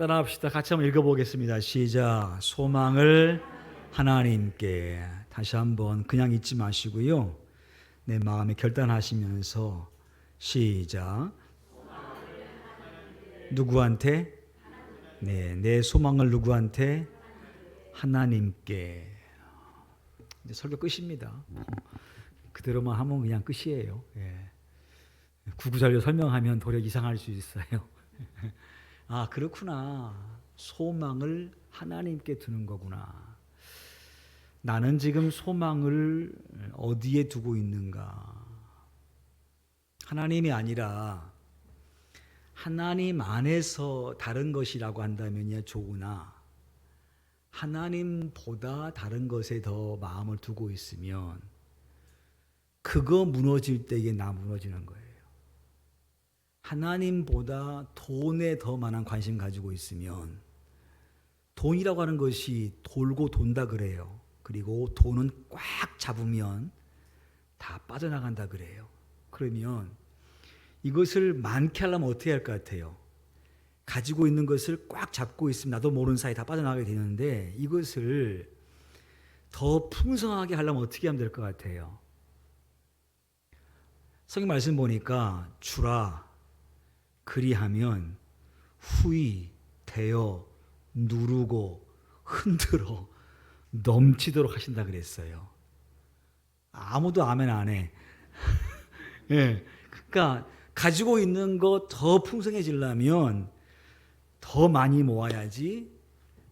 따라합시다. 같이 한번 읽어보겠습니다. 시작. 소망을 하나님께. 다시 한번 그냥 잊지 마시고요. 내 마음에 결단하시면서 시작. 누구한테? 네, 내 소망을 누구한테? 하나님께. 이제 설교 끝입니다. 그대로만 하면 그냥 끝이에요. 예. 구구절절 설명하면 도리어 이상할 수 있어요. 아, 그렇구나. 소망을 하나님께 두는 거구나. 나는 지금 소망을 어디에 두고 있는가? 하나님이 아니라 하나님 안에서 다른 것이라고 한다면야 좋으나 하나님보다 다른 것에 더 마음을 두고 있으면 그거 무너질 때에 나 무너지는 거예요. 하나님보다 돈에 더 많은 관심 가지고 있으면 돈이라고 하는 것이 돌고 돈다 그래요. 그리고 돈은 꽉 잡으면 다 빠져나간다 그래요. 그러면 이것을 많게 하려면 어떻게 할 것 같아요? 가지고 있는 것을 꽉 잡고 있으면 나도 모르는 사이에 다 빠져나가게 되는데 이것을 더 풍성하게 하려면 어떻게 하면 될 것 같아요? 성경 말씀 보니까 주라 그리하면 후히 되어 누르고 흔들어 넘치도록 하신다 그랬어요. 아무도 아멘 안 해. 예. 그러니까 가지고 있는 거 더 풍성해지려면 더 많이 모아야지.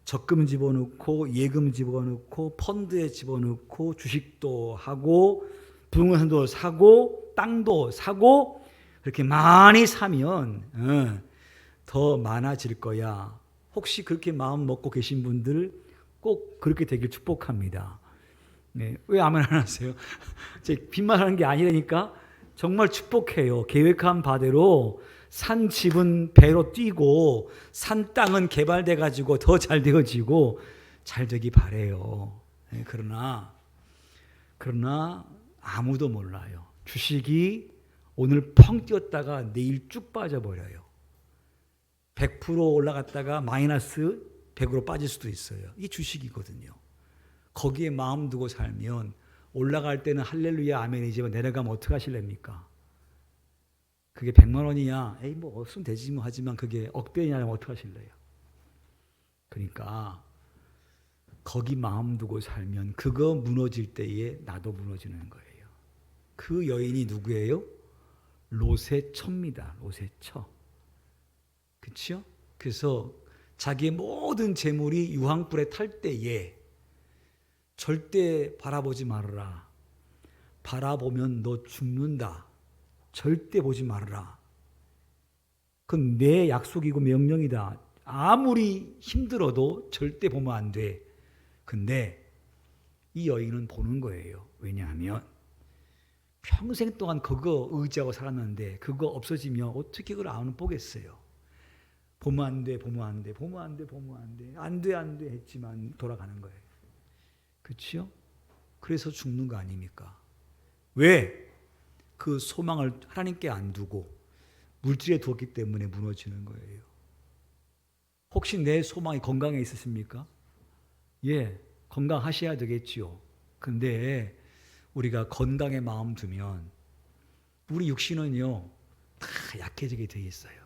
적금 집어넣고 예금 집어넣고 펀드에 집어넣고 주식도 하고 부동산도 사고 땅도 사고 그렇게 많이 사면 더 많아질 거야. 혹시 그렇게 마음 먹고 계신 분들 꼭 그렇게 되길 축복합니다. 네, 왜 아멘 안 하세요? 제 빚만 하는 게 아니라니까. 정말 축복해요. 계획한 바대로 산 집은 배로 뛰고 산 땅은 개발돼 가지고 더 잘 되어지고 잘 되기 바래요. 네, 그러나 아무도 몰라요. 주식이 오늘 펑 뛰었다가 내일 쭉 빠져버려요. 100% 올라갔다가 마이너스 100으로 빠질 수도 있어요. 이게 주식이거든요. 거기에 마음 두고 살면 올라갈 때는 할렐루야 아멘이지만 내려가면 어떻게 하실랍니까? 그게 100만 원이야. 에이 뭐 없으면 되지 뭐 하지만 그게 억대냐면 어떻게 하실래요? 그러니까 거기 마음 두고 살면 그거 무너질 때에 나도 무너지는 거예요. 그 여인이 누구예요? 롯의 처입니다. 롯의 처. 그렇죠? 그래서 자기의 모든 재물이 유황불에 탈 때에 절대 바라보지 말아라. 바라보면 너 죽는다. 절대 보지 말아라. 그건 내 약속이고 명령이다. 아무리 힘들어도 절대 보면 안 돼. 근데 이 여인은 보는 거예요. 왜냐하면 평생 동안 그거 의지하고 살았는데 그거 없어지면 어떻게 그걸 안 보겠어요. 보면 안 돼, 보면 안 돼, 보면 안 돼, 보면 안 돼. 안 돼, 안 돼 했지만 돌아가는 거예요. 그렇죠? 그래서 죽는 거 아닙니까? 왜? 그 소망을 하나님께 안 두고 물질에 두었기 때문에 무너지는 거예요. 혹시 내 소망이 건강에 있으십니까? 예, 건강하셔야 되겠지요. 근데 우리가 건강에 마음 두면 우리 육신은요 다 약해지게 돼 있어요.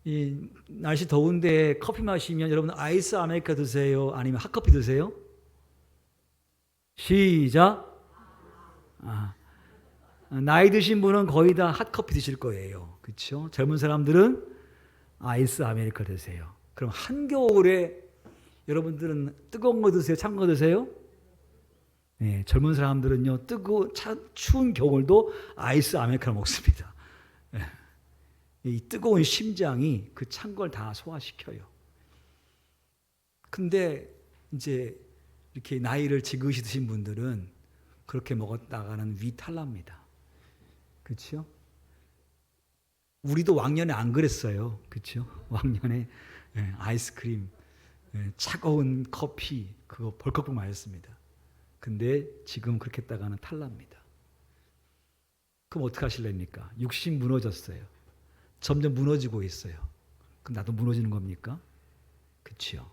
이 날씨 더운데 커피 마시면 여러분 아이스 아메리카 드세요? 아니면 핫커피 드세요? 시작. 나이 드신 분은 거의 다 핫커피 드실 거예요. 그렇죠? 젊은 사람들은 아이스 아메리카 드세요. 그럼 한겨울에 여러분들은 뜨거운 거 드세요? 찬 거 드세요? 네, 젊은 사람들은요 추운 겨울도 아이스 아메리카노 먹습니다. 네. 이 뜨거운 심장이 그 찬 걸 다 소화시켜요. 근데 이제 이렇게 나이를 지그시 드신 분들은 그렇게 먹었다가는 위탈납니다. 그렇죠? 우리도 왕년에 안 그랬어요. 그렇죠? 왕년에 아이스크림, 차가운 커피 그거 벌컥 마셨습니다. 근데 지금 그렇게 했다가는 탈납니다. 그럼 어떻게 하실랍니까? 육신 무너졌어요. 점점 무너지고 있어요. 그럼 나도 무너지는 겁니까? 그렇죠.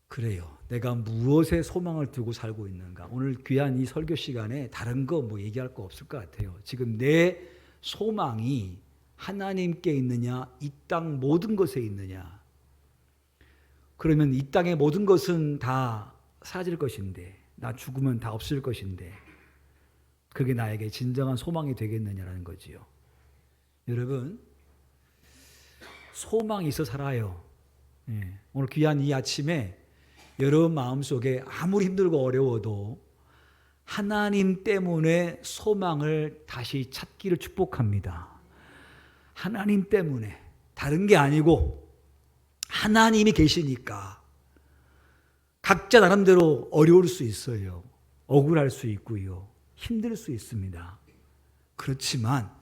그래요. 내가 무엇에 소망을 두고 살고 있는가? 오늘 귀한 이 설교 시간에 다른 거 뭐 얘기할 거 없을 것 같아요. 지금 내 소망이 하나님께 있느냐, 이 땅 모든 것에 있느냐? 그러면 이 땅의 모든 것은 다 사라질 것인데, 나 죽으면 다 없을 것인데, 그게 나에게 진정한 소망이 되겠느냐라는 거지요. 여러분, 소망이 있어 살아요. 오늘 귀한 이 아침에 여러분 마음속에 아무리 힘들고 어려워도 하나님 때문에 소망을 다시 찾기를 축복합니다. 하나님 때문에, 다른 게 아니고 하나님이 계시니까. 각자 나름대로 어려울 수 있어요. 억울할 수 있고요. 힘들 수 있습니다. 그렇지만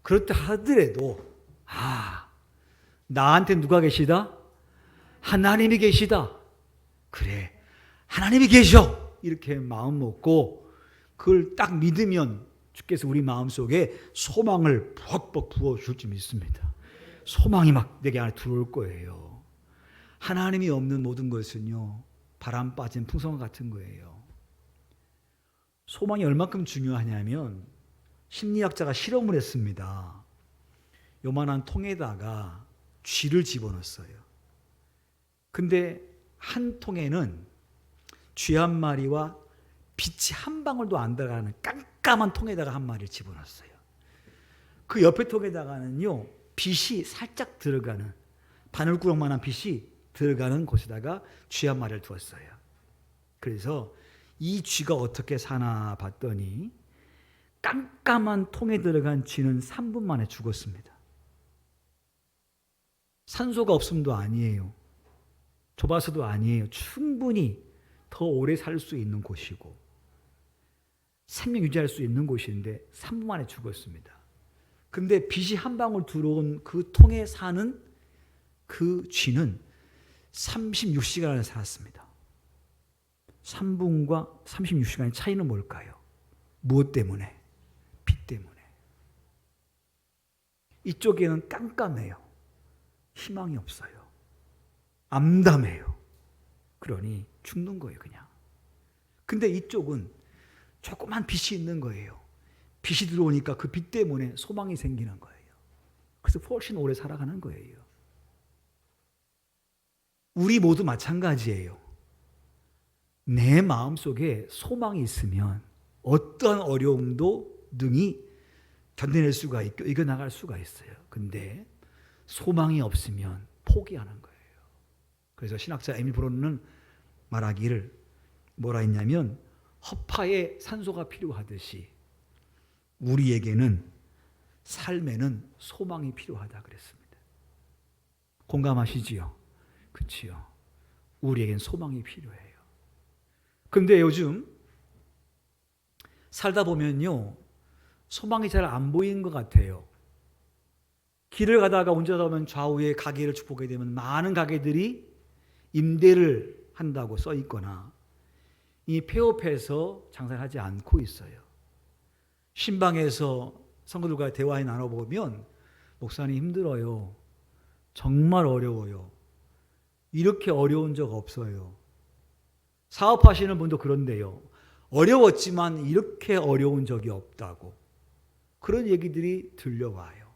그렇다 하더라도 나한테 누가 계시다? 하나님이 계시다. 그래, 하나님이 계셔. 이렇게 마음 먹고 그걸 딱 믿으면 주께서 우리 마음속에 소망을 벅벅 부어줄 줄 믿습니다. 소망이 막 내게 안에 들어올 거예요. 하나님이 없는 모든 것은요, 바람 빠진 풍선 같은 거예요. 소망이 얼마큼 중요하냐면 심리학자가 실험을 했습니다. 요만한 통에다가 쥐를 집어넣었어요. 근데 한 통에는 쥐 한 마리와 빛이 한 방울도 안 들어가는 깜깜한 통에다가 한 마리를 집어넣었어요. 그 옆에 통에다가는요, 빛이 살짝 들어가는, 바늘구멍만한 빛이 들어가는 곳에다가 쥐 한 마리를 두었어요. 그래서 이 쥐가 어떻게 사나 봤더니 깜깜한 통에 들어간 쥐는 3분 만에 죽었습니다. 산소가 없음도 아니에요. 좁아서도 아니에요. 충분히 더 오래 살 수 있는 곳이고 생명 유지할 수 있는 곳인데 3분 만에 죽었습니다. 근데 빛이 한 방울 들어온 그 통에 사는 그 쥐는 36시간을 살았습니다. 3분과 36시간의 차이는 뭘까요? 무엇 때문에? 빛 때문에. 이쪽에는 깜깜해요. 희망이 없어요. 암담해요. 그러니 죽는 거예요, 그냥. 근데 이쪽은 조그만 빛이 있는 거예요. 빛이 들어오니까 그 빛 때문에 소망이 생기는 거예요. 그래서 훨씬 오래 살아가는 거예요. 우리 모두 마찬가지예요. 내 마음속에 소망이 있으면 어떤 어려움도 능히 견뎌낼 수가 있고 이겨나갈 수가 있어요. 근데 소망이 없으면 포기하는 거예요. 그래서 신학자 에밀 브론은 말하기를 뭐라 했냐면 허파에 산소가 필요하듯이 우리에게는 삶에는 소망이 필요하다 그랬습니다. 공감하시지요? 그렇지요. 우리에겐 소망이 필요해요. 근데 요즘 살다 보면요, 소망이 잘 안 보이는 것 같아요. 길을 가다가 운전하다 보면 좌우에 가게를 쭉 보게 되면 많은 가게들이 임대를 한다고 써 있거나 이 폐업해서 장사를 하지 않고 있어요. 신방에서 성도들과 대화에 나눠보면 목사님 힘들어요. 정말 어려워요. 이렇게 어려운 적 없어요. 사업하시는 분도 그런데요. 어려웠지만 이렇게 어려운 적이 없다고. 그런 얘기들이 들려와요.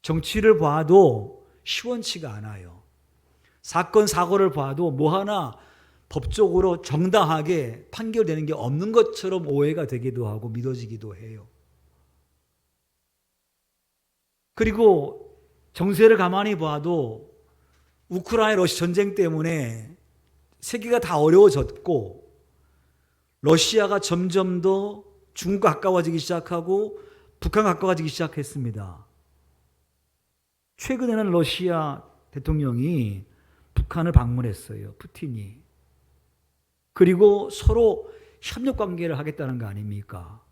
정치를 봐도 시원치가 않아요. 사건, 사고를 봐도 뭐 하나 법적으로 정당하게 판결되는 게 없는 것처럼 오해가 되기도 하고 믿어지기도 해요. 그리고 정세를 가만히 봐도 우크라이나 러시아 전쟁 때문에 세계가 다 어려워졌고 러시아가 점점 더 중국과 가까워지기 시작하고 북한과 가까워지기 시작했습니다. 최근에는 러시아 대통령이 북한을 방문했어요. 푸틴이. 그리고 서로 협력 관계를 하겠다는 거 아닙니까?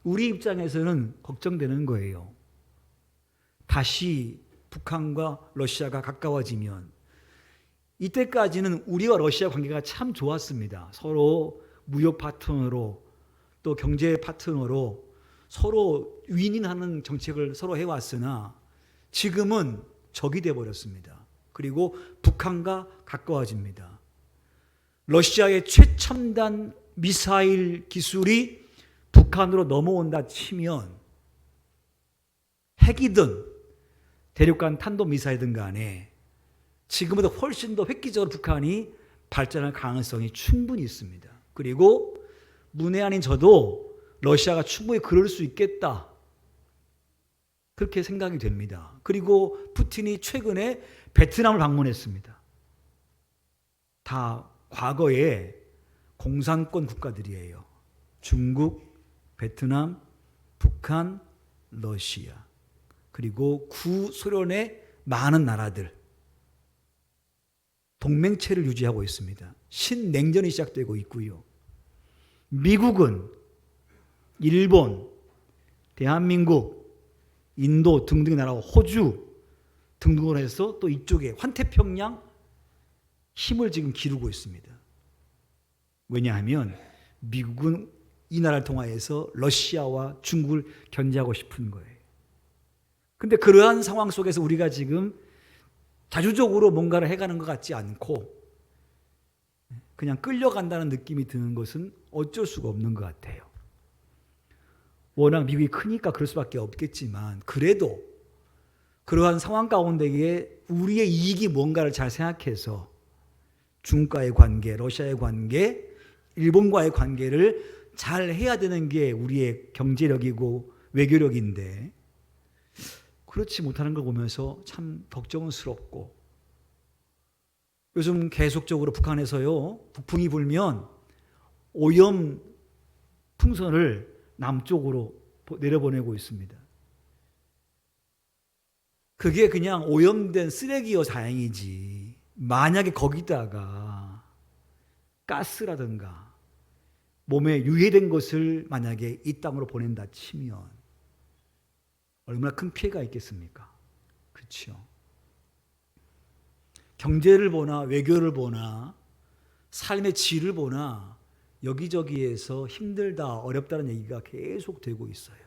우리 입장에서는 걱정되는 거예요. 다시 북한과 러시아가 가까워지면 이때까지는 우리와 러시아 관계가 참 좋았습니다. 서로 무역 파트너로 또 경제 파트너로 서로 윈윈하는 정책을 서로 해왔으나 지금은 적이 되어버렸습니다. 그리고 북한과 가까워집니다. 러시아의 최첨단 미사일 기술이 북한으로 넘어온다 치면 핵이든 대륙간 탄도미사일이든 간에 지금보다 훨씬 더 획기적으로 북한이 발전할 가능성이 충분히 있습니다. 그리고 문외한인 저도 러시아가 충분히 그럴 수 있겠다, 그렇게 생각이 됩니다. 그리고 푸틴이 최근에 베트남을 방문했습니다. 다 과거에 공산권 국가들이에요. 중국, 베트남, 북한, 러시아, 그리고 구소련의 많은 나라들 동맹체를 유지하고 있습니다. 신냉전이 시작되고 있고요. 미국은 일본, 대한민국, 인도 등등의 나라와 호주 등등으로 해서 또 이쪽에 환태평양 힘을 지금 기르고 있습니다. 왜냐하면 미국은 이 나라를 통하여서 러시아와 중국을 견제하고 싶은 거예요. 근데 그러한 상황 속에서 우리가 지금 자주적으로 뭔가를 해가는 것 같지 않고 그냥 끌려간다는 느낌이 드는 것은 어쩔 수가 없는 것 같아요. 워낙 미국이 크니까 그럴 수밖에 없겠지만 그래도 그러한 상황 가운데에 우리의 이익이 뭔가를 잘 생각해서 중국과의 관계, 러시아의 관계, 일본과의 관계를 잘 해야 되는 게 우리의 경제력이고 외교력인데 그렇지 못하는 걸 보면서 참 걱정스럽고, 요즘 계속적으로 북한에서요, 북풍이 불면 오염 풍선을 남쪽으로 내려보내고 있습니다. 그게 그냥 오염된 쓰레기여 다행이지, 만약에 거기다가 가스라든가 몸에 유해된 것을 만약에 이 땅으로 보낸다 치면 얼마나 큰 피해가 있겠습니까? 그렇죠? 경제를 보나 외교를 보나 삶의 질을 보나 여기저기에서 힘들다, 어렵다는 얘기가 계속 되고 있어요.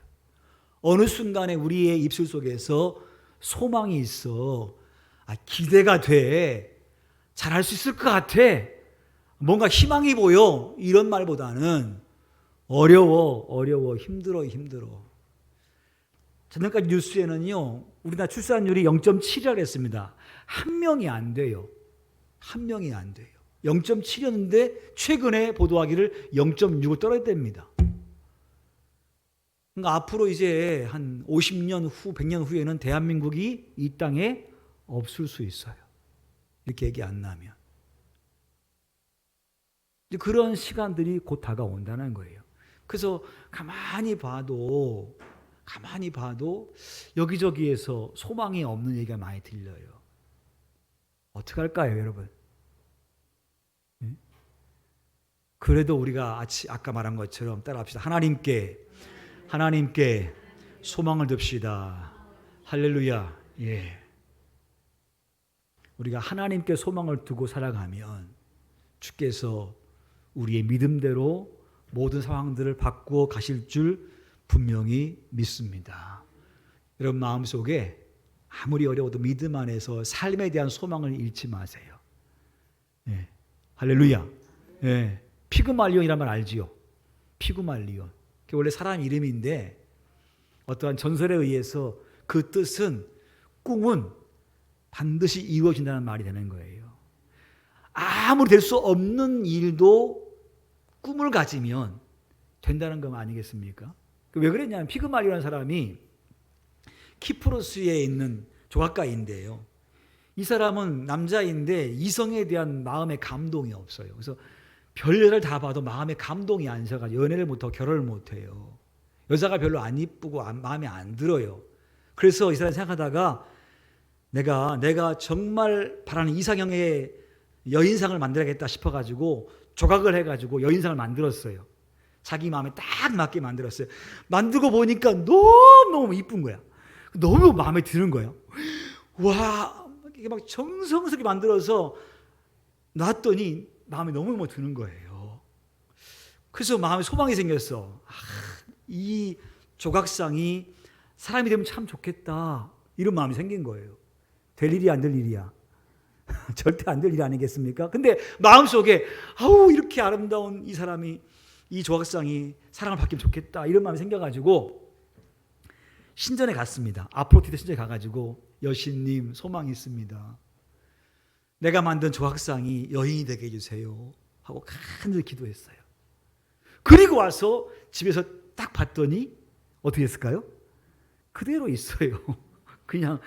어느 순간에 우리의 입술 속에서 소망이 있어. 기대가 돼. 잘할 수 있을 것 같아. 뭔가 희망이 보여. 이런 말보다는 어려워, 힘들어. 지난까지 뉴스에는요, 우리나라 출산율이 0.7이라고 했습니다. 한 명이 안 돼요. 0.7이었는데 최근에 보도하기를 0.6을 떨어졌답니다. 그러니까 앞으로 이제 한 50년 후, 100년 후에는 대한민국이 이 땅에 없을 수 있어요. 이렇게 얘기 안 나면. 그런 시간들이 곧 다가온다는 거예요. 그래서 가만히 봐도 여기저기에서 소망이 없는 얘기가 많이 들려요. 어떻게 할까요, 여러분? 그래도 우리가 아까 말한 것처럼 따라합시다. 하나님께 소망을 둡시다. 할렐루야. 예. 우리가 하나님께 소망을 두고 살아가면 주께서 우리의 믿음대로 모든 상황들을 바꾸어 가실 줄 분명히 믿습니다. 여러분 마음속에 아무리 어려워도 믿음 안에서 삶에 대한 소망을 잃지 마세요. 예. 할렐루야. 예. 피그말리온이란 말 알지요? 피그말리온. 그게 원래 사람 이름인데 어떠한 전설에 의해서 그 뜻은 꿈은 반드시 이루어진다는 말이 되는 거예요. 아무리 될 수 없는 일도 꿈을 가지면 된다는 거 아니겠습니까? 왜 그랬냐면 피그말리오라는 사람이 키프로스에 있는 조각가인데요. 이 사람은 남자인데 이성에 대한 마음의 감동이 없어요. 그래서 별여자를 다 봐도 마음에 감동이 안 서가지고 연애를 못하고 결혼을 못해요. 여자가 별로 안 이쁘고 마음에 안 들어요. 그래서 이 사람이 생각하다가 내가 정말 바라는 이상형의 여인상을 만들어야겠다 싶어가지고 조각을 해가지고 여인상을 만들었어요. 자기 마음에 딱 맞게 만들었어요. 만들고 보니까 너무너무 이쁜 거야. 너무 마음에 드는 거예요. 와, 이게 막 정성스럽게 만들어서 놨더니 마음에 너무너무 드는 거예요. 그래서 마음에 소망이 생겼어. 이 조각상이 사람이 되면 참 좋겠다. 이런 마음이 생긴 거예요. 될 일이 안 될 일이야. 절대 안 될 일 아니겠습니까? 근데 마음속에 아우 이렇게 아름다운 이 사람이 이 조각상이 사랑을 받기면 좋겠다 이런 마음이 생겨가지고 신전에 갔습니다. 아프로디테 신전에 가가지고 여신님 소망이 있습니다. 내가 만든 조각상이 여인이 되게 해주세요 하고 간절히 기도했어요. 그리고 와서 집에서 딱 봤더니 어떻게 했을까요? 그대로 있어요. 그냥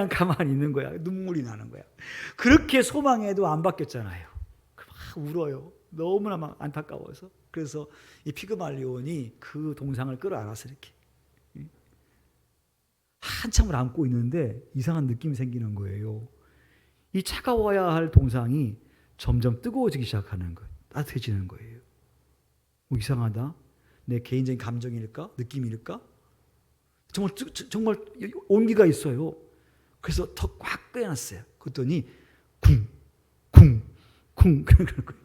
가만히 있는 거야. 눈물이 나는 거야. 그렇게 소망해도 안 바뀌었잖아요. 막 울어요. 너무나 막 안타까워서. 그래서 이 피그말리온이 그 동상을 끌어안아서 이렇게 한참을 안고 있는데 이상한 느낌이 생기는 거예요. 이 차가워야 할 동상이 점점 뜨거워지기 시작하는 거예요. 따뜻해지는 거예요. 뭐 이상하다. 내 개인적인 감정일까? 느낌일까? 정말 온기가 있어요. 그래서 더 꽉 빼놨어요. 그랬더니 쿵 그러는 거예요.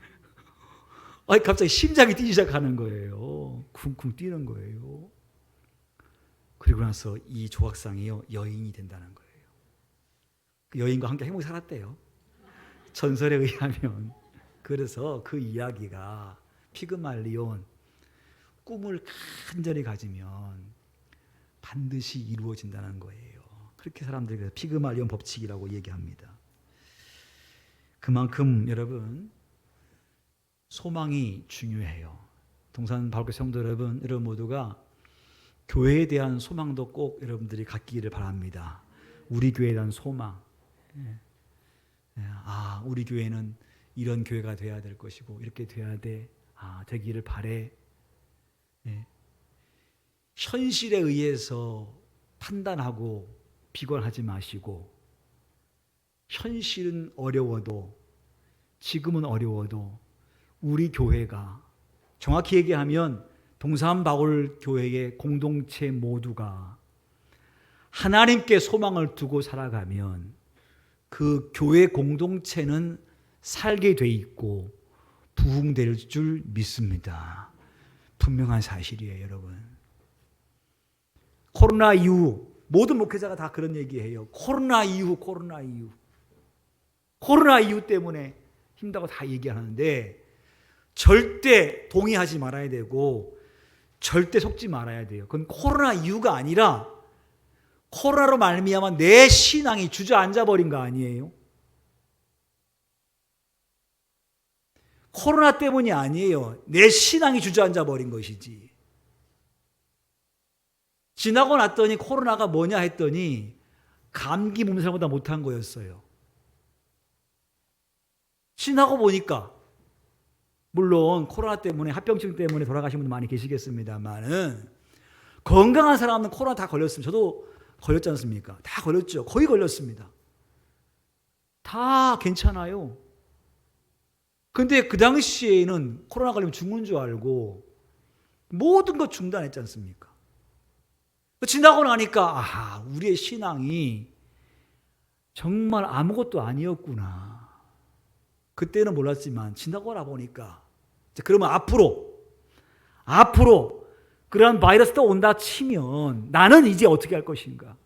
아니 갑자기 심장이 뛰기 시작하는 거예요. 쿵쿵 뛰는 거예요. 그리고 나서 이 조각상이요 여인이 된다는 거예요. 그 여인과 함께 행복히 살았대요. 전설에 의하면. 그래서 그 이야기가 피그말리온 꿈을 간절히 가지면 반드시 이루어진다는 거예요. 그렇게 사람들이 그래서 피그말리온 법칙이라고 얘기합니다. 그만큼 여러분 소망이 중요해요. 동산 바울교 성도 여러분 모두가 교회에 대한 소망도 꼭 여러분들이 갖기를 바랍니다. 우리 교회에 대한 소망. 우리 교회는 이런 교회가 돼야 될 것이고 이렇게 돼야 돼. 되기를 바래. 현실에 의해서 판단하고 비관하지 마시고 현실은 어려워도 지금은 어려워도 우리 교회가 정확히 얘기하면 동산 바울 교회의 공동체 모두가 하나님께 소망을 두고 살아가면 그 교회 공동체는 살게 돼 있고 부흥될 줄 믿습니다. 분명한 사실이에요, 여러분. 코로나 이후 모든 목회자가 다 그런 얘기해요. 코로나 이후 때문에 힘들다고 다 얘기하는데 절대 동의하지 말아야 되고 절대 속지 말아야 돼요. 그건 코로나 이유가 아니라 코로나로 말미암아 내 신앙이 주저앉아 버린 거 아니에요? 코로나 때문이 아니에요. 내 신앙이 주저앉아 버린 것이지. 지나고 났더니 코로나가 뭐냐 했더니 감기 몸살보다 못한 거였어요. 지나고 보니까 물론 코로나 때문에 합병증 때문에 돌아가신 분들 많이 계시겠습니다만은 건강한 사람은 코로나 다 걸렸습니다. 저도 걸렸지 않습니까? 다 걸렸죠. 거의 걸렸습니다. 다 괜찮아요. 근데 그 당시에는 코로나 걸리면 죽는 줄 알고 모든 것 중단했지 않습니까? 지나고 나니까 우리의 신앙이 정말 아무것도 아니었구나. 그때는 몰랐지만 지나고 나 보니까 그러면 앞으로 그런 바이러스가 온다 치면 나는 이제 어떻게 할 것인가?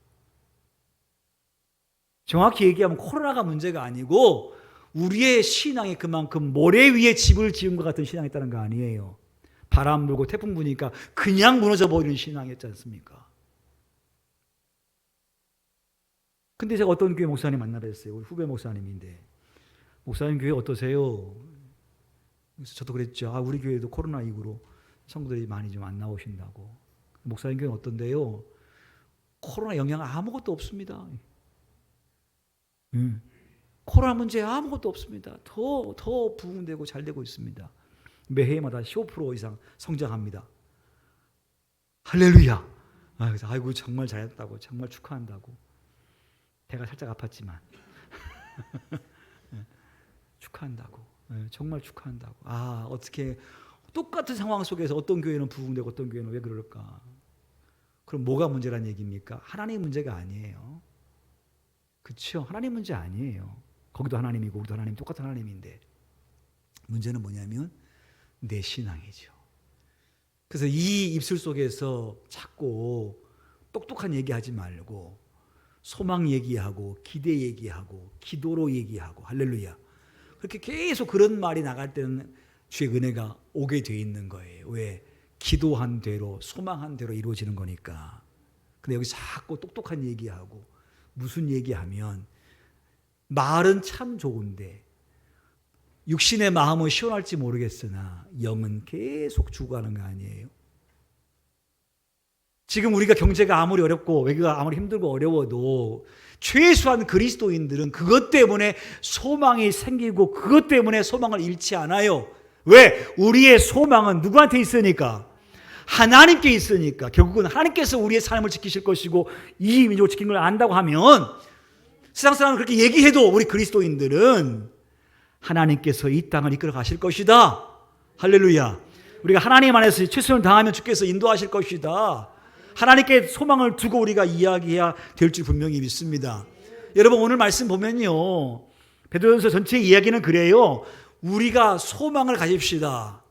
정확히 얘기하면 코로나가 문제가 아니고 우리의 신앙이 그만큼 모래 위에 집을 지은 것 같은 신앙이었다는 거 아니에요. 바람 불고 태풍 부니까 그냥 무너져 버리는 신앙이었지 않습니까? 근데 제가 어떤 교회 목사님 만나뵀어요. 우리 후배 목사님인데 목사님 교회 어떠세요? 그래서 저도 그랬죠. 우리 교회도 코로나 이후로 성도들이 많이 좀 안 나오신다고. 목사님 교회는 어떤데요? 코로나 영향 아무것도 없습니다. 코로나 문제 아무것도 없습니다. 더 부흥되고 잘 되고 있습니다. 매해마다 15% 이상 성장합니다. 할렐루야. 그래서 아이고 정말 잘했다고 정말 축하한다고. 배가 살짝 아팠지만 축하한다고. 정말 축하한다고. 어떻게 똑같은 상황 속에서 어떤 교회는 부흥되고 어떤 교회는 왜 그럴까? 그럼 뭐가 문제란 얘기입니까? 하나님 문제가 아니에요. 그렇죠? 하나님 문제 아니에요. 거기도 하나님이고 우리도 하나님 똑같은 하나님인데 문제는 뭐냐면 내 신앙이죠. 그래서 이 입술 속에서 자꾸 똑똑한 얘기하지 말고 소망 얘기하고 기대 얘기하고 기도로 얘기하고 할렐루야. 그렇게 계속 그런 말이 나갈 때는 주의 은혜가 오게 돼 있는 거예요. 왜? 기도한 대로 소망한 대로 이루어지는 거니까. 근데 여기 자꾸 똑똑한 얘기하고 무슨 얘기하면 말은 참 좋은데 육신의 마음은 시원할지 모르겠으나 영은 계속 죽어가는 거 아니에요? 지금 우리가 경제가 아무리 어렵고 외교가 아무리 힘들고 어려워도 최소한 그리스도인들은 그것 때문에 소망이 생기고 그것 때문에 소망을 잃지 않아요. 왜? 우리의 소망은 누구한테 있으니까? 하나님께 있으니까. 결국은 하나님께서 우리의 삶을 지키실 것이고 이 민족을 지키는 걸 안다고 하면 세상 사람은 그렇게 얘기해도 우리 그리스도인들은 하나님께서 이 땅을 이끌어 가실 것이다. 할렐루야. 우리가 하나님 안에서 최선을 다하면 주께서 인도하실 것이다. 하나님께 소망을 두고 우리가 이야기해야 될 줄 분명히 믿습니다. 여러분 오늘 말씀 보면요, 베드로전서 전체 이야기는 그래요. 우리가 소망을 가집시다.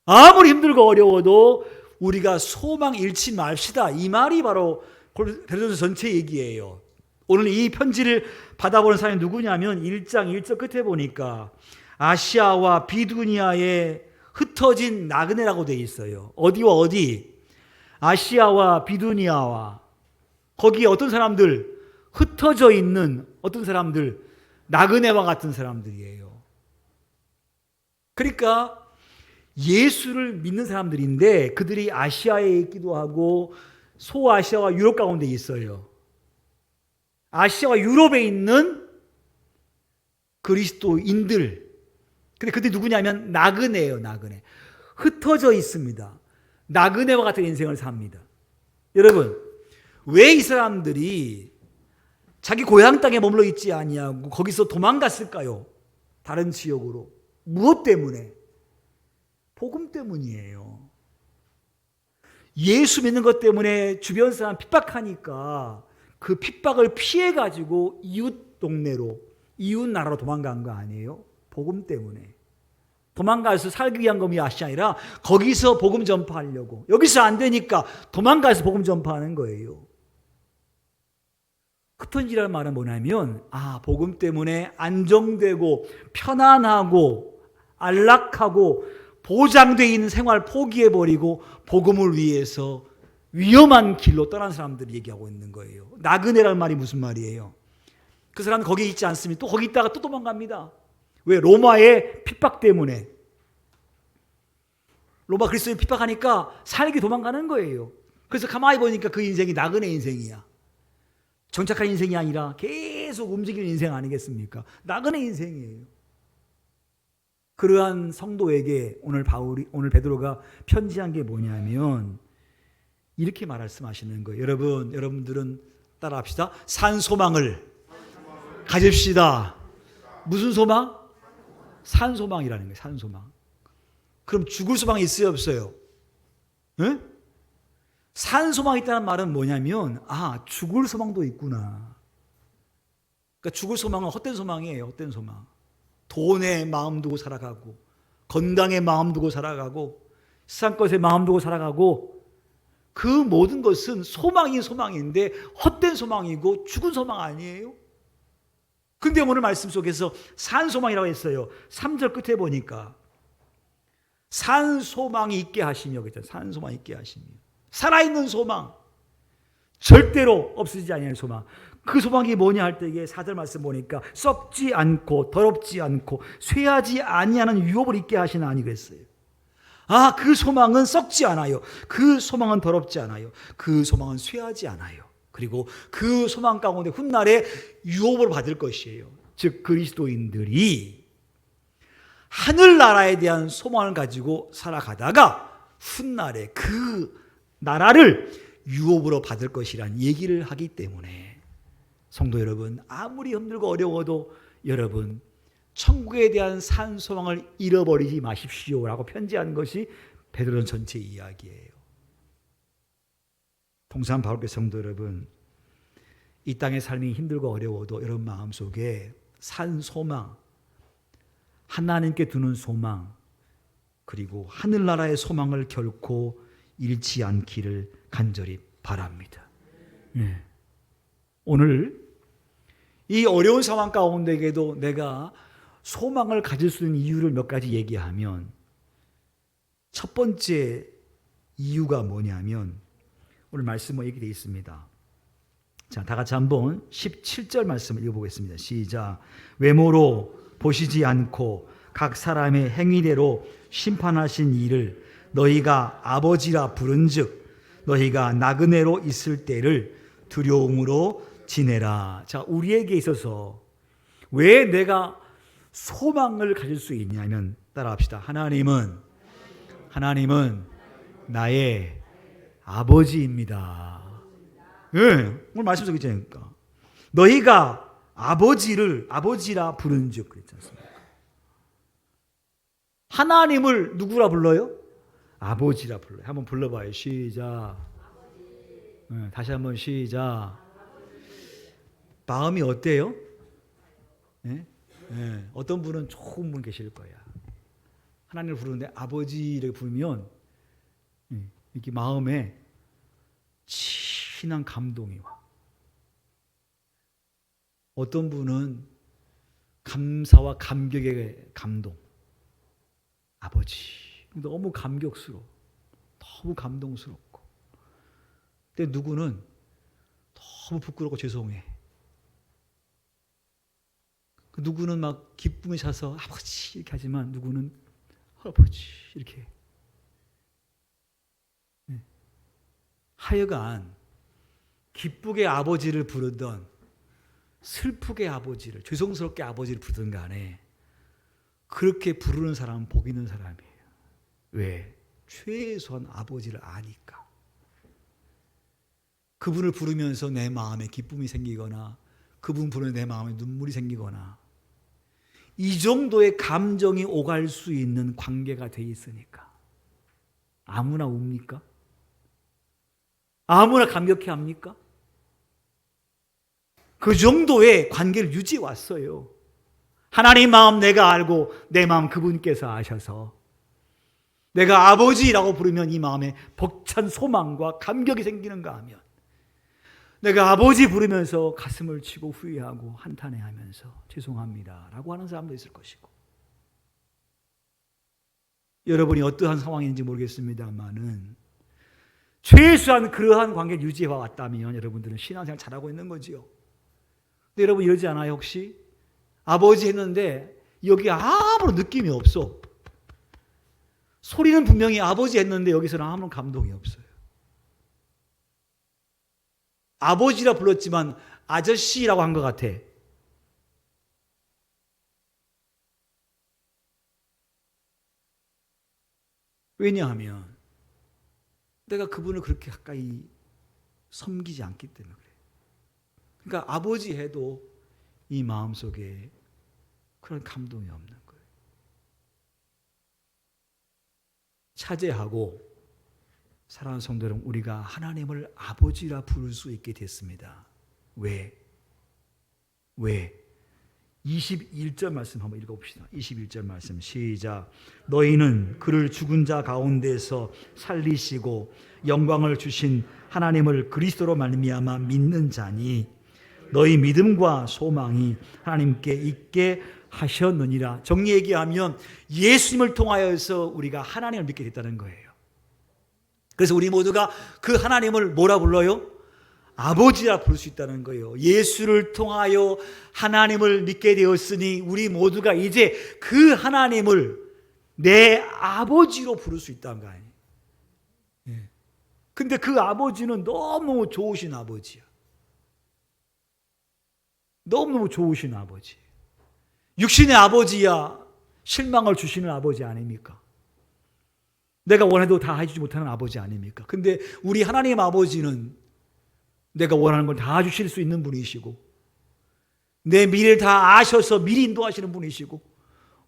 아무리 힘들고 어려워도 우리가 소망 잃지 맙시다. 이 말이 바로 베드로전서 전체 얘기예요. 오늘 이 편지를 받아보는 사람이 누구냐면 1장 1절 끝에 보니까 아시아와 비두니아에 흩어진 나그네라고 되어 있어요. 어디와 어디? 아시아와 비두니아와 거기에 어떤 사람들? 흩어져 있는 어떤 사람들? 나그네와 같은 사람들이에요. 그러니까 예수를 믿는 사람들인데 그들이 아시아에 있기도 하고 소아시아와 유럽 가운데 있어요. 아시아와 유럽에 있는 그리스도인들. 근데 그들이 누구냐면 나그네예요. 나그네. 흩어져 있습니다. 나그네와 같은 인생을 삽니다. 여러분, 왜 이 사람들이 자기 고향 땅에 머물러 있지 아니하고 거기서 도망갔을까요? 다른 지역으로. 무엇 때문에? 복음 때문이에요. 예수 믿는 것 때문에 주변 사람 핍박하니까 그 핍박을 피해가지고 이웃 동네로, 이웃 나라로 도망간 거 아니에요? 복음 때문에. 도망가서 살기 위한 것이 아니라 거기서 복음 전파하려고. 여기서 안 되니까 도망가서 복음 전파하는 거예요. 흩어지라는 말은 뭐냐면 복음 때문에 안정되고 편안하고 안락하고 보장되어 있는 생활 포기해버리고 복음을 위해서 위험한 길로 떠난 사람들이 얘기하고 있는 거예요. 나그네라는 말이 무슨 말이에요? 그 사람은 거기에 있지 않으면 또 거기 있다가 또 도망갑니다. 왜? 로마의 핍박 때문에. 로마 그리스도인 핍박하니까 살기 도망가는 거예요. 그래서 가만히 보니까 그 인생이 나그네 인생이야. 정착한 인생이 아니라 계속 움직이는 인생 아니겠습니까? 나그네 인생이에요. 그러한 성도에게 오늘 베드로가 편지한 게 뭐냐면 이렇게 말씀하시는 거예요. 여러분들은 따라합시다. 산 소망을 가집시다. 무슨 소망? 산 소망이라는 거예요. 산 소망. 그럼 죽을 소망이 있어요, 없어요? 네? 산 소망이 있다는 말은 뭐냐면 죽을 소망도 있구나. 그러니까 죽을 소망은 헛된 소망이에요. 헛된 소망. 돈에 마음 두고 살아가고 건강에 마음 두고 살아가고 세상 것에 마음 두고 살아가고 그 모든 것은 소망이 소망인데 헛된 소망이고 죽은 소망 아니에요? 근데 오늘 말씀 속에서 산 소망이라고 했어요. 3절 끝에 보니까 산 소망이 있게 하시며 그랬잖아요. 산 소망이 있게 하시며 살아있는 소망, 절대로 없어지지 않는 소망. 그 소망이 뭐냐 할 때 이게 4절 말씀 보니까 썩지 않고 더럽지 않고 쇠하지 아니하는 유업을 있게 하시나 아니 그랬어요. 그 소망은 썩지 않아요. 그 소망은 더럽지 않아요. 그 소망은 쇠하지 않아요. 그리고 그 소망 가운데 훗날에 유업을 받을 것이에요. 즉 그리스도인들이 하늘나라에 대한 소망을 가지고 살아가다가 훗날에 그 나라를 유업으로 받을 것이란 얘기를 하기 때문에 성도 여러분, 아무리 힘들고 어려워도 여러분 천국에 대한 산 소망을 잃어버리지 마십시오라고 편지한 것이 베드로전 전체 이야기예요. 동산 바울교 성도 여러분, 이 땅의 삶이 힘들고 어려워도 여러분 마음속에 산 소망, 하나님께 두는 소망, 그리고 하늘나라의 소망을 결코 잃지 않기를 간절히 바랍니다. 네. 오늘 이 어려운 상황 가운데에도 내가 소망을 가질 수 있는 이유를 몇 가지 얘기하면, 첫 번째 이유가 뭐냐면 오늘 말씀은 이렇게 되어 있습니다. 자, 다 같이 한번 17절 말씀을 읽어보겠습니다. 시작. 외모로 보시지 않고 각 사람의 행위대로 심판하신 이를 너희가 아버지라 부른즉 너희가 나그네로 있을 때를 두려움으로 지내라. 자, 우리에게 있어서 왜 내가 소망을 가질 수 있냐면, 따라합시다. 하나님은 나의 아버지입니다. 네, 오늘 말씀 속에 있잖아요. 너희가 아버지를 아버지라 부른즉 그랬지 않습니까? 하나님을 누구라 불러요? 아버지라 불러요. 한번 불러봐요. 시작. 네, 다시 한번 시작. 마음이 어때요? 네? 네, 어떤 분은 좋은 분 계실 거야. 하나님을 부르는데 아버지를 부르면 이렇게 마음에 진한 감동이 와. 어떤 분은 감사와 감격의 감동. 아버지. 너무 감격스러워. 너무 감동스럽고. 근데 누구는 너무 부끄럽고 죄송해. 누구는 막 기쁨이 차서 아버지 이렇게 하지만 누구는 아버지 이렇게. 하여간 기쁘게 아버지를 부르던 슬프게 아버지를, 죄송스럽게 아버지를 부르든 간에 그렇게 부르는 사람은 복 있는 사람이에요. 왜? 최소한 아버지를 아니까. 그분을 부르면서 내 마음에 기쁨이 생기거나 그분 부르는 내 마음에 눈물이 생기거나 이 정도의 감정이 오갈 수 있는 관계가 돼 있으니까. 아무나 웁니까? 아무나 감격해 합니까? 그 정도의 관계를 유지해 왔어요. 하나님 마음 내가 알고 내 마음 그분께서 아셔서 내가 아버지라고 부르면 이 마음에 벅찬 소망과 감격이 생기는가 하면, 내가 아버지 부르면서 가슴을 치고 후회하고 한탄해하면서 죄송합니다 라고 하는 사람도 있을 것이고, 여러분이 어떠한 상황인지 모르겠습니다만은 최소한 그러한 관계를 유지해 왔다면 여러분들은 신앙생활 잘하고 있는 거지요. 근데 여러분 이러지 않아요? 혹시 아버지 했는데 여기 아무런 느낌이 없어. 소리는 분명히 아버지 했는데 여기서는 아무런 감동이 없어요. 아버지라 불렀지만 아저씨라고 한 것 같아. 왜냐하면 내가 그분을 그렇게 가까이 섬기지 않기 때문에 그래요. 그러니까 아버지 해도 이 마음속에 그런 감동이 없는 거예요. 차제하고 사랑하는 성도 여러분, 우리가 하나님을 아버지라 부를 수 있게 됐습니다. 왜? 21절 말씀 한번 읽어봅시다. 21절 말씀 시작. 너희는 그를 죽은 자 가운데서 살리시고 영광을 주신 하나님을 그리스도로 말미암아 믿는 자니 너희 믿음과 소망이 하나님께 있게 하셨느니라. 정리 얘기하면 예수님을 통하여서 우리가 하나님을 믿게 됐다는 거예요. 그래서 우리 모두가 그 하나님을 뭐라 불러요? 아버지라 부를 수 있다는 거예요. 예수를 통하여 하나님을 믿게 되었으니 우리 모두가 이제 그 하나님을 내 아버지로 부를 수 있다는 거 아니에요. 근데 그 아버지는 너무 좋으신 아버지야. 너무너무 좋으신 아버지. 육신의 아버지야 실망을 주시는 아버지 아닙니까? 내가 원해도 다 해주지 못하는 아버지 아닙니까? 근데 우리 하나님 아버지는 내가 원하는 걸 다 주실 수 있는 분이시고 내 미래를 다 아셔서 미리 인도하시는 분이시고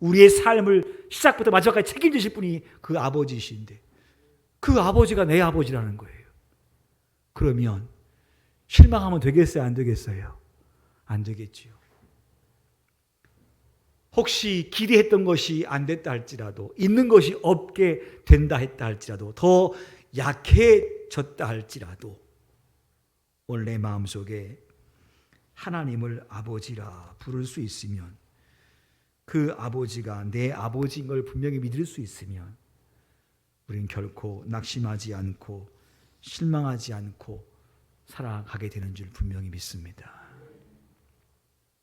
우리의 삶을 시작부터 마지막까지 책임지실 분이 그 아버지이신데 그 아버지가 내 아버지라는 거예요. 그러면 실망하면 되겠어요? 안 되겠어요? 안 되겠지요. 혹시 기대했던 것이 안 됐다 할지라도, 있는 것이 없게 된다 했다 할지라도, 더 약해졌다 할지라도 오늘 내 마음속에 하나님을 아버지라 부를 수 있으면, 그 아버지가 내 아버지인 걸 분명히 믿을 수 있으면 우리는 결코 낙심하지 않고 실망하지 않고 살아가게 되는 줄 분명히 믿습니다.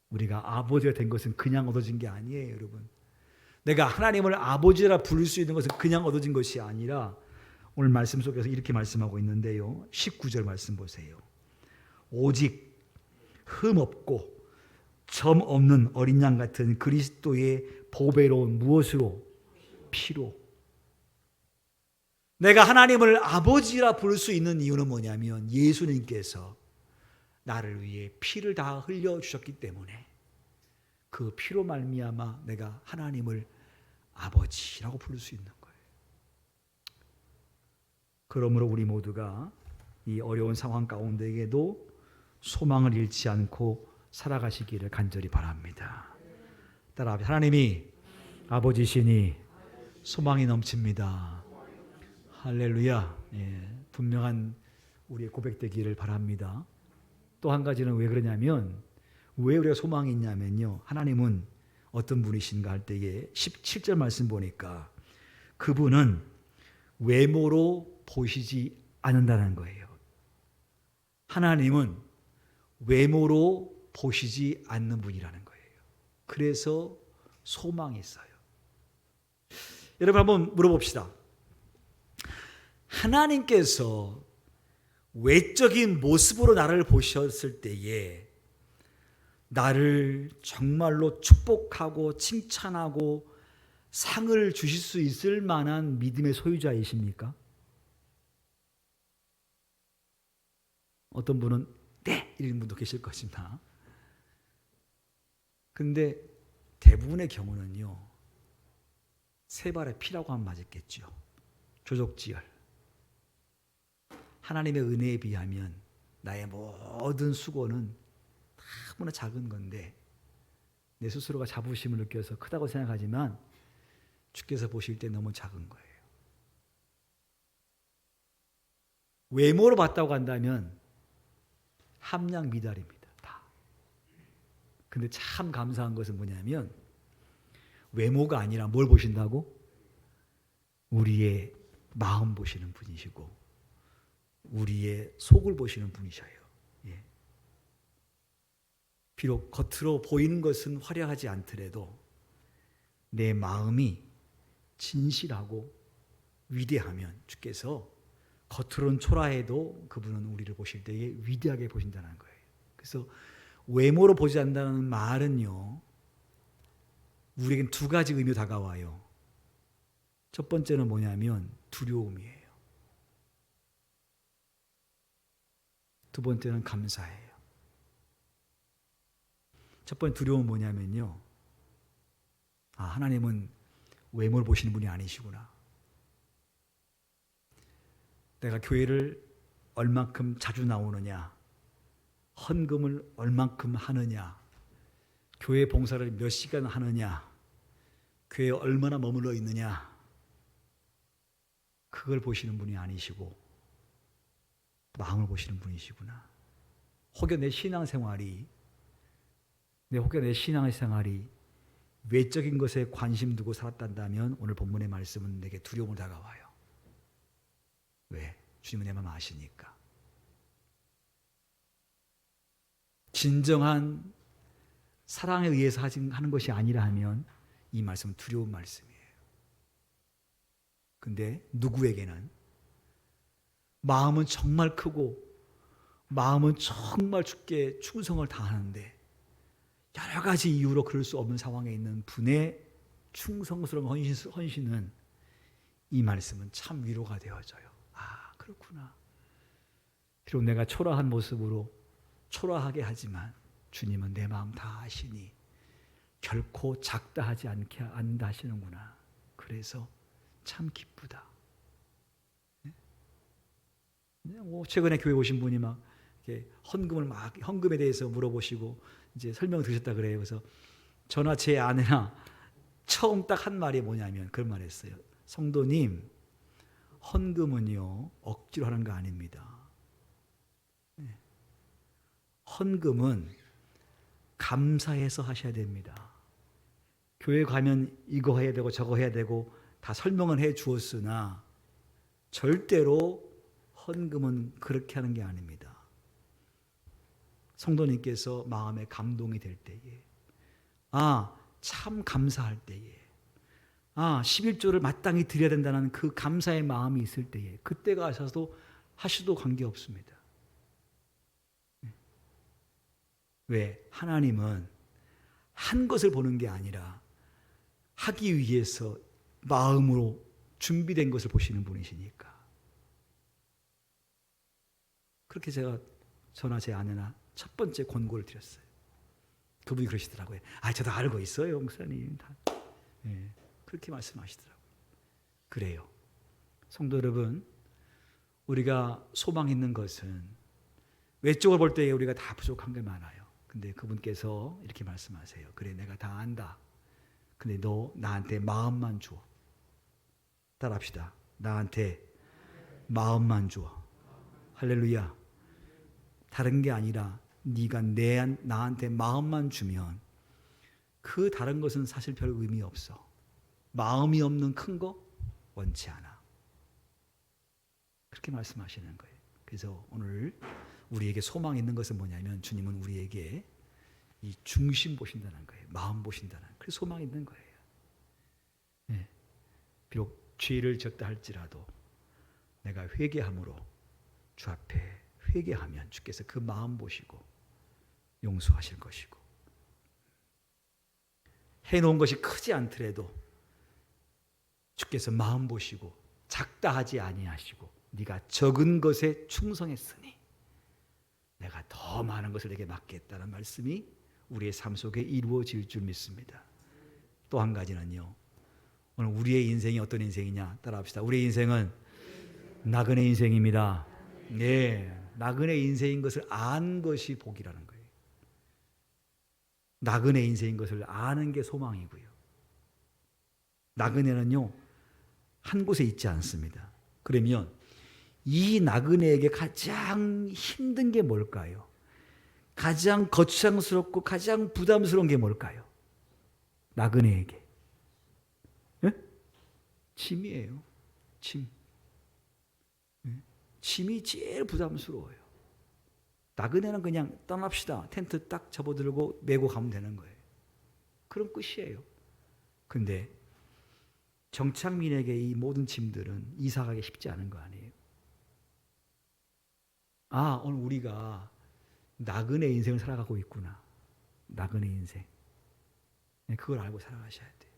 우리가 아버지가 된 것은 그냥 얻어진 게 아니에요, 여러분. 내가 하나님을 아버지라 부를 수 있는 것은 그냥 얻어진 것이 아니라 오늘 말씀 속에서 이렇게 말씀하고 있는데요. 19절 말씀 보세요. 오직 흠 없고 점 없는 어린 양 같은 그리스도의 보배로운 무엇으로? 피로. 내가 하나님을 아버지라 부를 수 있는 이유는 뭐냐면 예수님께서 나를 위해 피를 다 흘려주셨기 때문에 그 피로 말미암아 내가 하나님을 아버지라고 부를 수 있는 거예요. 그러므로 우리 모두가 이 어려운 상황 가운데에도 소망을 잃지 않고 살아가시기를 간절히 바랍니다. 따라 하나님이 아버지시니 소망이 넘칩니다. 할렐루야. 분명한 우리의 고백되기를 바랍니다. 또 한 가지는 왜 그러냐면, 왜 우리가 소망이 있냐면요, 하나님은 어떤 분이신가 할 때에 17절 말씀 보니까 그분은 외모로 보시지 않는다는 거예요. 하나님은 외모로 보시지 않는 분이라는 거예요. 그래서 소망이 있어요. 여러분 한번 물어봅시다. 하나님께서 외적인 모습으로 나를 보셨을 때에 나를 정말로 축복하고 칭찬하고 상을 주실 수 있을 만한 믿음의 소유자이십니까? 어떤 분은 네! 이런 분도 계실 것입니다. 근데 대부분의 경우는요, 세 발의 피라고 하면 맞겠죠. 조족지혈. 하나님의 은혜에 비하면 나의 모든 수고는 너무나 작은 건데 내 스스로가 자부심을 느껴서 크다고 생각하지만 주께서 보실 때 너무 작은 거예요. 외모로 봤다고 한다면 함량 미달입니다. 다. 근데 참 감사한 것은 뭐냐면 외모가 아니라 뭘 보신다고? 우리의 마음 보시는 분이시고 우리의 속을 보시는 분이셔요. 예. 비록 겉으로 보이는 것은 화려하지 않더라도 내 마음이 진실하고 위대하면 주께서 겉으로는 초라해도 그분은 우리를 보실 때에 위대하게 보신다는 거예요. 그래서 외모로 보지 않는다는 말은요, 우리에겐 두 가지 의미로 다가와요. 첫 번째는 뭐냐면 두려움이에요. 두 번째는 감사예요. 첫 번째 두려움은 뭐냐면요, 하나님은 외모를 보시는 분이 아니시구나. 내가 교회를 얼만큼 자주 나오느냐, 헌금을 얼만큼 하느냐, 교회 봉사를 몇 시간 하느냐, 교회에 얼마나 머물러 있느냐, 그걸 보시는 분이 아니시고 마음을 보시는 분이시구나. 혹여 내 신앙생활이 외적인 것에 관심 두고 살았단다면 오늘 본문의 말씀은 내게 두려움을 다가와요. 왜? 주님은 내 마음 아시니까. 진정한 사랑에 의해서 하는 것이 아니라 하면 이 말씀은 두려운 말씀이에요. 근데 누구에게는 마음은 정말 크고 마음은 정말 주께 충성을 다하는데 여러 가지 이유로 그럴 수 없는 상황에 있는 분의 충성스러운 헌신은 이 말씀은 참 위로가 되어져요. 그렇구나. 비록 내가 초라한 모습으로 초라하게 하지만 주님은 내 마음 다 아시니 결코 작다 하지 않는다 하시는구나. 그래서 참 기쁘다. 최근에 교회 오신 분이 막 헌금에 대해서 물어보시고 이제 설명 드셨다 그래요. 그래서 저나 제 아내나 처음 딱 한 말이 뭐냐면 그런 말 했어요. 성도님, 헌금은요 억지로 하는 거 아닙니다. 헌금은 감사해서 하셔야 됩니다. 교회 가면 이거 해야 되고 저거 해야 되고 다 설명은 해 주었으나 절대로 헌금은 그렇게 하는 게 아닙니다. 성도님께서 마음에 감동이 될 때에, 참 감사할 때에, 11조를 마땅히 드려야 된다는 그 감사의 마음이 있을 때에, 그때가 하셔도 관계없습니다. 왜? 하나님은 한 것을 보는 게 아니라 하기 위해서 마음으로 준비된 것을 보시는 분이시니까. 그렇게 제가 저나 제 아내나 첫 번째 권고를 드렸어요. 그분이 그러시더라고요. 저도 알고 있어요, 목사님. 그렇게 말씀하시더라고요. 그래요. 성도 여러분, 우리가 소망 있는 것은 외적으로 볼 때 우리가 다 부족한 게 많아요. 근데 그분께서 이렇게 말씀하세요. 그래, 내가 다 안다. 근데 너 나한테 마음만 줘. 따라합시다. 나한테 마음만 줘. 할렐루야. 다른 게 아니라 네가 나한테 마음만 주면 그 다른 것은 사실 별 의미 없어. 마음이 없는 큰 거 원치 않아. 그렇게 말씀하시는 거예요. 그래서 오늘 우리에게 소망 있는 것은 뭐냐면 주님은 우리에게 이 중심 보신다는 거예요. 마음 보신다는. 그래서 소망 있는 거예요. 비록 죄를 졌다 할지라도 내가 회개함으로 주 앞에 회개하면 주께서 그 마음 보시고 용서하실 것이고, 해놓은 것이 크지 않더라도 주께서 마음 보시고 작다 하지 아니하시고 네가 적은 것에 충성했으니 내가 더 많은 것을 내게 맡겠다는 말씀이 우리의 삶 속에 이루어질 줄 믿습니다. 또 한 가지는요, 오늘 우리의 인생이 어떤 인생이냐 따라합시다. 우리의 인생은 나그네 인생입니다. 나그네 인생인 것을 안 것이 복이라는 거예요. 나그네 인생인 것을 아는 게 소망이고요. 나그네는요, 한 곳에 있지 않습니다. 그러면 이 나그네에게 가장 힘든 게 뭘까요? 가장 거창스럽고 가장 부담스러운 게 뭘까요? 나그네에게 짐이에요. 짐. 짐이 제일 부담스러워요. 나그네는 그냥 떠납시다. 텐트 딱 접어들고 메고 가면 되는 거예요. 그럼 끝이에요. 근데 정착민에게 이 모든 짐들은 이사가기 쉽지 않은 거 아니에요? 오늘 우리가 나그네 인생을 살아가고 있구나. 나그네 인생. 그걸 알고 살아가셔야 돼요.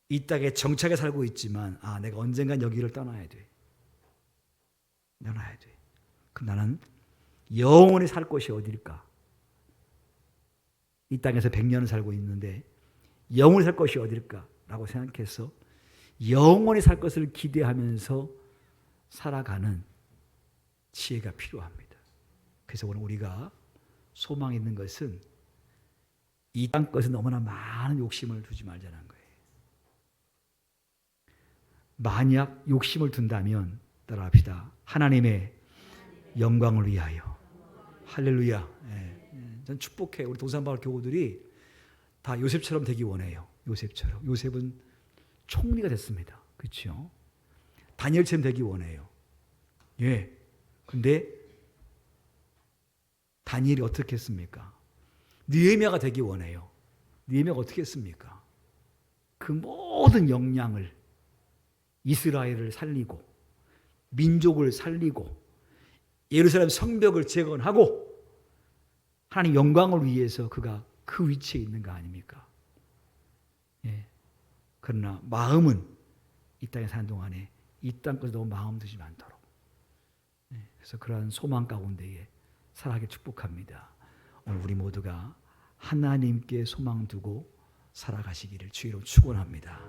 이 땅에 정착해 살고 있지만 내가 언젠간 여기를 떠나야 돼. 떠나야 돼. 그럼 나는 영원히 살 곳이 어디일까? 이 땅에서 100년을 살고 있는데 영원히 살 곳이 어디일까? 라고 생각해서 영원히 살 것을 기대하면서 살아가는 지혜가 필요합니다. 그래서 오늘 우리가 소망 있는 것은 이 땅 것에 너무나 많은 욕심을 두지 말자는 거예요. 만약 욕심을 둔다면 따라합시다. 하나님의 영광을 위하여. 할렐루야. 전 축복해요. 우리 동산마을 교우들이 다 요셉처럼 되기 원해요. 요셉처럼. 요셉은 총리가 됐습니다. 그렇죠? 다니엘처럼 되기 원해요. 근데 다니엘이 어떻게 했습니까? 느헤미야가 되기 원해요. 느헤미야가 어떻게 했습니까? 그 모든 역량을 이스라엘을 살리고 민족을 살리고 예루살렘 성벽을 재건하고 하나님 영광을 위해서 그가 그 위치에 있는 거 아닙니까? 그러나 마음은 이 땅에 사는 동안에 이 땅 것에 너무 마음 두지 않도록. 그래서 그러한 소망 가운데에 살아가게 축복합니다. 오늘 우리 모두가 하나님께 소망 두고 살아가시기를 주의로 축원합니다.